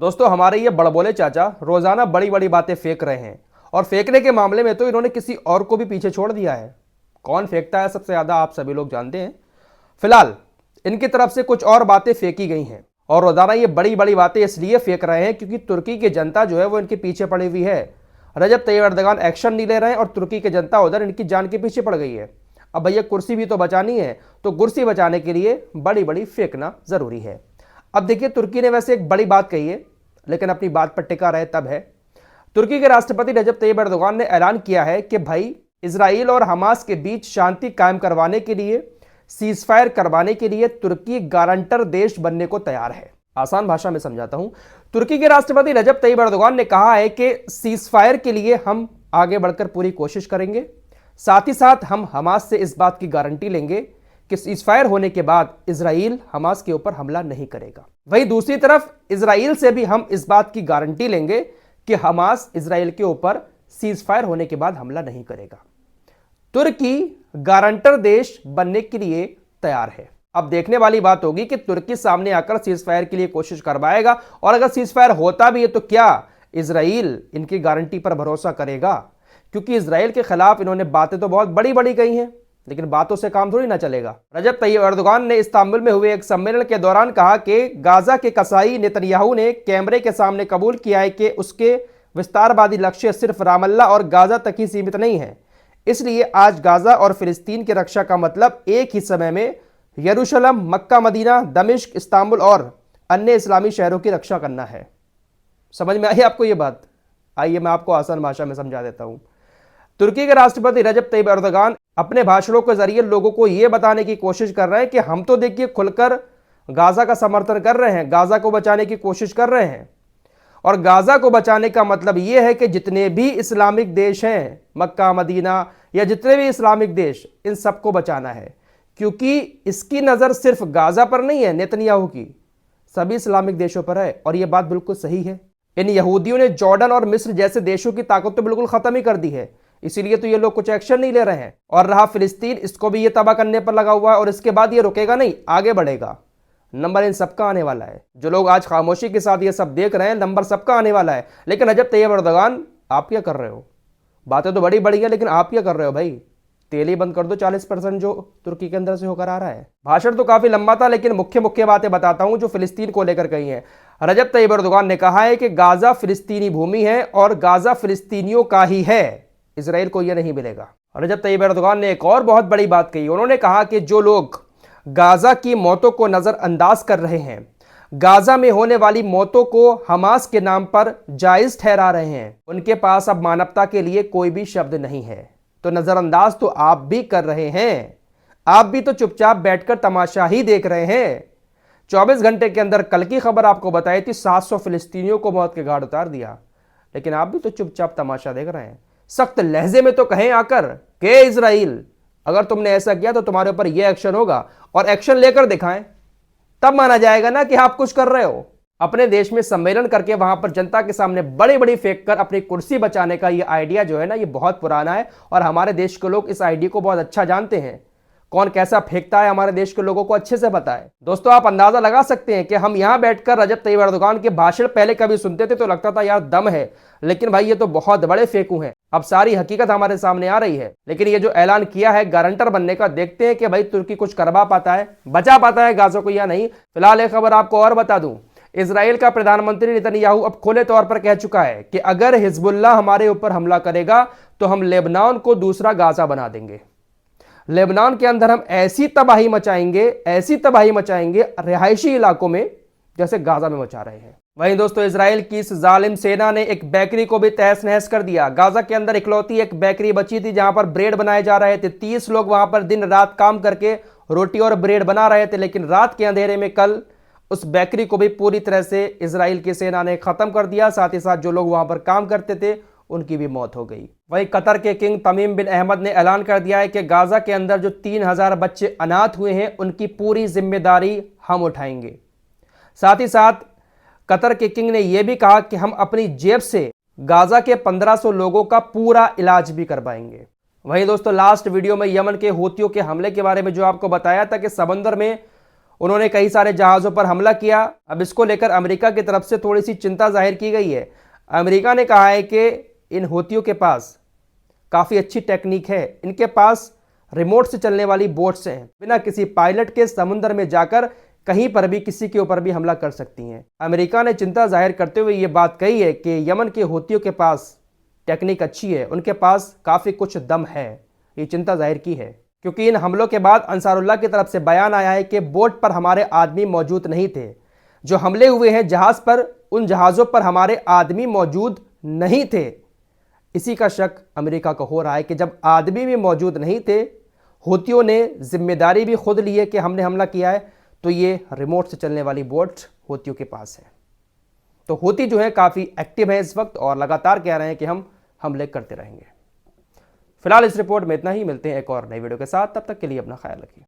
दोस्तों, हमारे ये बड़बोले चाचा रोजाना बड़ी बड़ी बातें फेंक रहे हैं और फेंकने के मामले में तो इन्होंने किसी और को भी पीछे छोड़ दिया है। कौन फेंकता है सबसे ज्यादा आप सभी लोग जानते हैं। फिलहाल इनकी तरफ से कुछ और बातें फेंकी गई हैं और रोजाना ये बड़ी बड़ी बातें इसलिए फेंक रहे हैं क्योंकि तुर्की की जनता जो है वो इनके पीछे पड़ी हुई है। रजब तैयब एर्दोगान एक्शन नहीं ले रहे हैं और तुर्की की जनता उधर इनकी जान के पीछे पड़ गई है। अब भैया कुर्सी भी तो बचानी है, तो कुर्सी बचाने के लिए बड़ी बड़ी फेंकना जरूरी है। अब देखिए, तुर्की ने वैसे एक बड़ी बात कही है, लेकिन अपनी बात पर टिका रहे तब है। तुर्की के राष्ट्रपति रजब तैयब एर्दोगान ने ऐलान किया है कि भाई इजराइल और हमास के बीच शांति कायम करवाने के लिए, सीजफायर करवाने के लिए तुर्की गारंटर देश बनने को तैयार है। आसान भाषा में समझाता हूं। तुर्की के राष्ट्रपति रजब तैयब एर्दोगान ने कहा है कि सीजफायर के लिए हम आगे बढ़कर पूरी कोशिश करेंगे। साथ ही साथ हम हमास से इस बात की गारंटी लेंगे कि सीजफायर होने के बाद इजराइल हमास के ऊपर हमला नहीं करेगा। वहीं दूसरी तरफ इजराइल से भी हम इस बात की गारंटी लेंगे कि हमास इजराइल के ऊपर सीजफायर होने के बाद हमला नहीं करेगा। तुर्की गारंटर देश बनने के लिए तैयार है। अब देखने वाली बात होगी कि तुर्की सामने आकर सीजफायर के लिए कोशिश करवाएगा, और अगर सीजफायर होता भी है तो क्या इजराइल इनकी गारंटी पर भरोसा करेगा? क्योंकि इजराइल के खिलाफ इन्होंने बातें तो बहुत बड़ी बड़ी कही हैं, लेकिन बातों से काम थोड़ी ना चलेगा। रजब तैयब एर्दोगान ने इस्तांबुल में हुए एक सम्मेलन के दौरान कहा कि गाजा के कसाई नेतन्याहू ने कैमरे के सामने कबूल किया है कि उसके विस्तारवादी लक्ष्य सिर्फ रामल्ला और गाजा तक ही सीमित नहीं है। इसलिए आज गाजा और फिलिस्तीन की रक्षा का मतलब एक ही समय में यरूशलेम, मक्का, मदीना, दमिश्क, इस्तांबुल और अन्य इस्लामी शहरों की रक्षा करना है। समझ में आई आपको ये बात? आइए मैं आपको आसान भाषा में समझा देता हूं। तुर्की के राष्ट्रपति रजब तैयब एर्दोगान अपने भाषणों के जरिए लोगों को यह बताने की कोशिश कर रहे हैं कि हम तो देखिए खुलकर गाजा का समर्थन कर रहे हैं, गाजा को बचाने की कोशिश कर रहे हैं। और गाजा को बचाने का मतलब यह है कि जितने भी इस्लामिक देश हैं, मक्का, मदीना या जितने भी इस्लामिक देश, इन सबको बचाना है। क्योंकि इसकी नजर सिर्फ गाजा पर नहीं है, नेतन्याहू की सभी इस्लामिक देशों पर है। और यह बात बिल्कुल सही है। इन यहूदियों ने जॉर्डन और मिस्र जैसे देशों की ताकत तो बिल्कुल खत्म ही कर दी है, इसीलिए तो ये लोग कुछ एक्शन नहीं ले रहे हैं। और रहा फिलिस्तीन, इसको भी ये तबाह करने पर लगा हुआ है और इसके बाद ये रुकेगा नहीं, आगे बढ़ेगा। नंबर इन सबका आने वाला है। जो लोग आज खामोशी के साथ ये सब देख रहे हैं, नंबर सबका आने वाला है। लेकिन रजब तैयब एर्दोगान, आप क्या कर रहे हो? बातें तो बड़ी बड़ी है, लेकिन आप क्या कर रहे हो भाई? तेल ही बंद कर दो 40% जो तुर्की के अंदर से होकर आ रहा है। भाषण तो काफी लंबा था, लेकिन मुख्य मुख्य बातें बताता हूं जो फिलिस्तीन को लेकर कही है। रजब तैयब एर्दोगान ने कहा है कि गाजा फिलिस्तीनी भूमि है और गाजा फिलिस्तीनियों का ही है, इजराइल को यह नहीं मिलेगा। रजब तैयब एर्दोगान ने एक और बहुत बड़ी बात कही। उन्होंने कहा कि जो लोग गाजा की मौतों को नजरअंदाज कर रहे हैं, गाजा में होने वाली मौतों को हमास के नाम पर जायज ठहरा रहे हैं, उनके पास अब मानवता के लिए कोई भी शब्द नहीं है। तो नजरअंदाज तो आप भी कर रहे हैं, आप भी तो चुपचाप बैठकर तमाशा ही देख रहे हैं। 24 घंटे के अंदर कल की खबर आपको बताई थी 700 फिलिस्तीनियों को मौत के घाट उतार दिया, लेकिन आप भी तो चुपचाप तमाशा देख रहे हैं। सख्त लहजे में तो कहें आकर कि इजराइल, अगर तुमने ऐसा किया तो तुम्हारे ऊपर यह एक्शन होगा, और एक्शन लेकर दिखाएं, तब माना जाएगा ना कि आप कुछ कर रहे हो। अपने देश में सम्मेलन करके वहां पर जनता के सामने बड़ी बड़ी फेंक कर अपनी कुर्सी बचाने का ये आइडिया जो है ना, ये बहुत पुराना है और हमारे देश के लोग इस आइडिया को बहुत अच्छा जानते हैं। कौन कैसा फेंकता है हमारे देश के लोगों को अच्छे से पता है। दोस्तों, आप अंदाजा लगा सकते हैं कि हम यहां बैठकर रजब तैयब एर्दोगान के भाषण पहले कभी सुनते थे तो लगता था यार दम है, लेकिन भाई ये तो बहुत बड़े फेंकू हैं। अब सारी हकीकत हमारे सामने आ रही है। लेकिन ये जो ऐलान किया है गारंटर बनने का, देखते हैं कि भाई तुर्की कुछ करवा पाता है, बचा पाता है गाजा को या नहीं। फिलहाल एक खबर आपको और बता दूं, इजराइल का प्रधानमंत्री नेतन्याहू अब खुले तौर पर कह चुका है कि अगर हिजबुल्लाह हमारे ऊपर हमला करेगा तो हम लेबनान को दूसरा गाजा बना देंगे। लेबनान के अंदर हम ऐसी तबाही मचाएंगे रिहायशी इलाकों में जैसे गाजा में मचा रहे हैं। वहीं दोस्तों, इजराइल की इस जालिम सेना ने एक बेकरी को भी तहस नहस कर दिया। गाजा के अंदर इकलौती एक बेकरी बची थी जहां पर ब्रेड बनाए जा रहे थे। 30 लोग वहां पर दिन रात काम करके रोटी और ब्रेड बना रहे थे, लेकिन रात के अंधेरे में कल उस बेकरी को भी पूरी तरह से इजराइल की सेना ने खत्म कर दिया। साथ ही साथ जो लोग वहां पर काम करते थे उनकी भी मौत हो गई। वहीं कतर के किंग तमीम बिन अहमद ने ऐलान कर दिया है कि गाजा के अंदर जो 3000 बच्चे अनाथ हुए हैं उनकी पूरी जिम्मेदारी हम उठाएंगे। साथ ही साथ कतर के किंग ने यह भी कहा कि हम अपनी जेब से गाजा के 1500 लोगों का पूरा इलाज भी करवाएंगे। वहीं दोस्तों, लास्ट वीडियो में यमन के हूतियों के हमले के बारे में जो आपको बताया था कि समंदर में उन्होंने कई सारे जहाज़ों पर हमला किया। अब इसको लेकर अमेरिका की तरफ से थोड़ी सी चिंता जाहिर की गई है। अमेरिका ने कहा है कि इन हूतियों के पास काफ़ी अच्छी टेक्निक है, इनके पास रिमोट से चलने वाली बोट्स हैं, बिना किसी पायलट के समुद्र में जाकर कहीं पर भी किसी के ऊपर भी हमला कर सकती हैं। अमेरिका ने चिंता जाहिर करते हुए ये बात कही है कि यमन के हूतियों के पास टेक्निक अच्छी है, उनके पास काफ़ी कुछ दम है। ये चिंता जाहिर की है क्योंकि इन हमलों के बाद अंसारुल्लाह की तरफ से बयान आया है कि बोट पर हमारे आदमी मौजूद नहीं थे। जो हमले हुए हैं जहाज़ पर, उन जहाज़ों पर हमारे आदमी मौजूद नहीं थे। इसी का शक अमेरिका को हो रहा है कि जब आदमी भी मौजूद नहीं थे, हूतियों ने जिम्मेदारी भी खुद ली है कि हमने हमला किया है, तो ये रिमोट से चलने वाली बोट हूतियों के पास है। तो हूती जो है काफ़ी एक्टिव है इस वक्त और लगातार कह रहे हैं कि हम हमले करते रहेंगे। फिलहाल इस रिपोर्ट में इतना ही, मिलते हैं एक और नई वीडियो के साथ, तब तक के लिए अपना ख्याल रखिए।